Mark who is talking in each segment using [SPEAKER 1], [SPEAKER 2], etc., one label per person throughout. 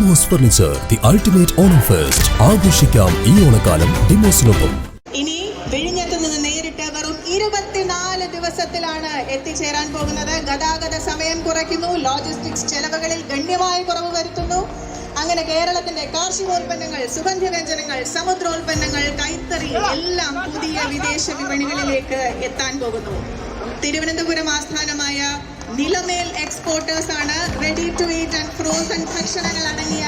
[SPEAKER 1] Demos furniture, the ultimate Onam fest. ആഘോഷിക്കാം ഈ ഓണക്കാലം ഡിമോസിനൊപ്പം.
[SPEAKER 2] ഇനി വിഴിഞ്ഞത്ത് നിന്ന് നേരിട്ട് വെറും 24 ദിവസത്തിലാണ് എത്തിച്ചേരാൻ പോകുന്നത്. ഗതാഗത സമയം കുറയ്ക്കുന്നു, ലോജിസ്റ്റിക്സ് ചെലവുകളിൽ ഗണ്യമായ കുറവ് വരുത്തുന്നു. അങ്ങനെ കേരളത്തിന്റെ കാർഷികോൽപ്പന്നങ്ങൾ, സുഗന്ധവ്യഞ്ജനങ്ങൾ, സമുദ്രോൽപ്പന്നങ്ങൾ, കൈത്തറി എല്ലാം പുതിയ വിദേശ വിപണികളിലേക്ക് എത്താൻ പോകുന്നു. തിരുവനന്തപുരം ആസ്ഥാനമായ നിലമേൽ എക്സ്പോർട്ടേഴ്സ് ആണ് ready to eat and frozen ഭക്ഷണങ്ങൾ അടങ്ങിയ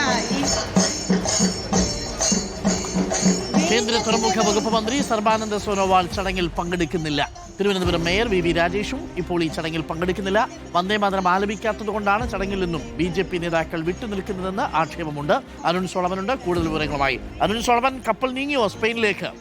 [SPEAKER 3] കേന്ദ്ര തുറമുഖ വകുപ്പ് മന്ത്രി സർബാനന്ദ സോനോവാൾ ചടങ്ങിൽ പങ്കെടുക്കുന്നില്ല. തിരുവനന്തപുരം മേയർ വി രാജേഷും ഇപ്പോൾ ഈ ചടങ്ങിൽ പങ്കെടുക്കുന്നില്ല. വന്ദേമാതരം ആലപിക്കാത്തതുകൊണ്ടാണ് ചടങ്ങിൽ നിന്നും BJP നേതാക്കൾ വിട്ടുനിൽക്കുന്നതെന്ന് ആക്ഷേപമുണ്ട്. അരുൺ സോളമനുണ്ട് കൂടുതൽ വിവരങ്ങളുമായി. അരുൺ സോളമൻ, കപ്പൽ നീങ്ങിയോ സ്പെയിനിലേക്ക്?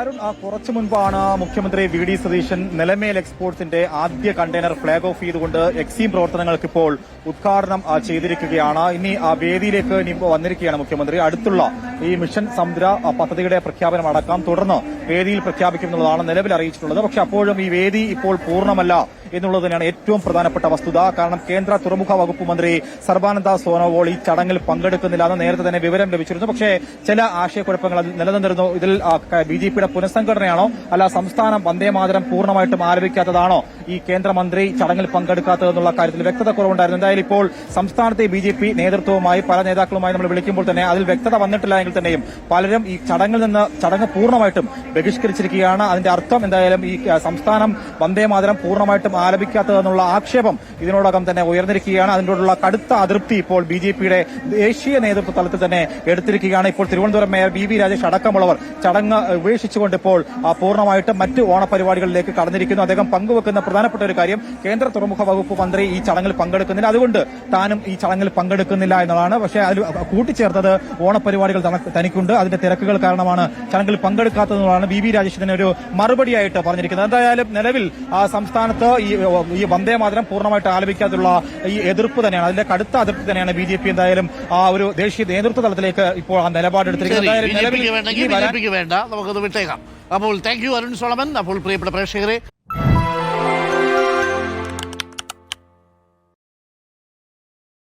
[SPEAKER 4] അരുൺ, കുറച്ചു മുൻപാണ് മുഖ്യമന്ത്രി VD സതീശൻ നിലമേൽ എക്സ്പോർട്സിന്റെ ആദ്യ കണ്ടെയ്നർ ഫ്ളാഗ് ഓഫ് ചെയ്തുകൊണ്ട് എക്സീം പ്രവർത്തനങ്ങൾക്ക് ഇപ്പോൾ ഉദ്ഘാടനം ചെയ്തിരിക്കുകയാണ്. ഇനി ആ വേദിയിലേക്ക് ഇനി വന്നിരിക്കുകയാണ് മുഖ്യമന്ത്രി. അടുത്തുള്ള ഈ മിഷൻ സമുദ്ര പദ്ധതിയുടെ പ്രഖ്യാപനം അടക്കം തുടർന്ന് വേദിയിൽ പ്രഖ്യാപിക്കുമെന്നുള്ളതാണ് നിലവിൽ അറിയിച്ചിട്ടുള്ളത്. പക്ഷെ അപ്പോഴും ഈ വേദി ഇപ്പോൾ പൂർണ്ണമല്ല എന്നുള്ളത് തന്നെയാണ് ഏറ്റവും പ്രധാനപ്പെട്ട വസ്തുത. കാരണം കേന്ദ്ര തുറമുഖ വകുപ്പ് മന്ത്രി സർബാനന്ദ സോനോവാൾ ഈ ചടങ്ങിൽ പങ്കെടുക്കുന്നില്ല എന്ന് നേരത്തെ തന്നെ വിവരം ലഭിച്ചിരുന്നു. പക്ഷേ ചില ആശയക്കുഴപ്പങ്ങൾ നിലനിന്നിരുന്നു. ഇതിൽ BJPയുടെ പുനഃസംഘടനയാണോ അല്ല സംസ്ഥാനം വന്ദേമാതരം പൂർണ്ണമായിട്ടും ആലപിക്കാത്തതാണോ ഈ കേന്ദ്രമന്ത്രി ചടങ്ങിൽ പങ്കെടുക്കാത്തതെന്നുള്ള കാര്യത്തിൽ വ്യക്തത കുറവുണ്ടായിരുന്നു. എന്തായാലും ഇപ്പോൾ സംസ്ഥാനത്തെ BJP നേതൃത്വവുമായി പല നേതാക്കളുമായി നമ്മൾ വിളിക്കുമ്പോൾ തന്നെ അതിൽ വ്യക്തത വന്നിട്ടില്ല എങ്കിൽ തന്നെയും പലരും ഈ ചടങ്ങ് പൂർണ്ണമായിട്ടും ബഹിഷ്കരിച്ചിരിക്കുകയാണ്. അതിന്റെ അർത്ഥം എന്തായാലും ഈ സംസ്ഥാനം വന്ദേമാതരം പൂർണ്ണമായിട്ടും ആലപിക്കാത്തതെന്നുള്ള ആക്ഷേപം ഇതിനോടകം തന്നെ ഉയർന്നിരിക്കുകയാണ്. അതിനോടുള്ള കടുത്ത അതൃപ്തി ഇപ്പോൾ BJPയുടെ ദേശീയ നേതൃത്വ തലത്തിൽ തന്നെ എടുത്തിരിക്കുകയാണ്. ഇപ്പോൾ തിരുവനന്തപുരം മേയർ വി രാജേഷ് അടക്കമുള്ളവർ ചടങ്ങ് ഉപേക്ഷിച്ചുകൊണ്ട് ഇപ്പോൾ പൂർണ്ണമായിട്ടും മറ്റ് ഓണപരിപാടികളിലേക്ക് കടന്നിരിക്കുന്നു. അദ്ദേഹം പങ്കുവെക്കുന്ന പ്രധാനപ്പെട്ട ഒരു കാര്യം കേന്ദ്ര തുറമുഖ വകുപ്പ് മന്ത്രി ഈ ചടങ്ങിൽ പങ്കെടുക്കുന്നില്ല, അതുകൊണ്ട് താനും ഈ ചടങ്ങിൽ പങ്കെടുക്കുന്നില്ല എന്നതാണ്. പക്ഷേ അതിൽ കൂട്ടിച്ചേർത്തത് ഓണപരിപാടികൾ തനിക്കുണ്ട്, അതിന്റെ തിരക്കുകൾ കാരണമാണ് ചടങ്ങിൽ പങ്കെടുക്കാത്തതെന്നാണ് വി രാജേഷിന് ഒരു മറുപടിയായിട്ട് പറഞ്ഞിരിക്കുന്നത്. എന്തായാലും നിലവിൽ സംസ്ഥാനത്ത് ഈ വന്ദേമാതരം പൂർണ്ണമായിട്ട് ആലപിക്കാതുള്ള ഈ എതിർപ്പ് തന്നെയാണ്, അതിന്റെ കടുത്ത അതിർത്തി തന്നെയാണ് BJP എന്തായാലും ആ ഒരു ദേശീയ നേതൃത്വ തലത്തിലേക്ക് ഇപ്പോൾ ആ നിലപാടെടുത്തിരിക്കുന്നത്.
[SPEAKER 3] വേണ്ട, നമുക്കത് വിട്ടേക്കാം. അപ്പോൾ താങ്ക് യു അരുൺ സോളമൻ. അപ്പോൾ പ്രിയപ്പെട്ട പ്രേക്ഷകരെ,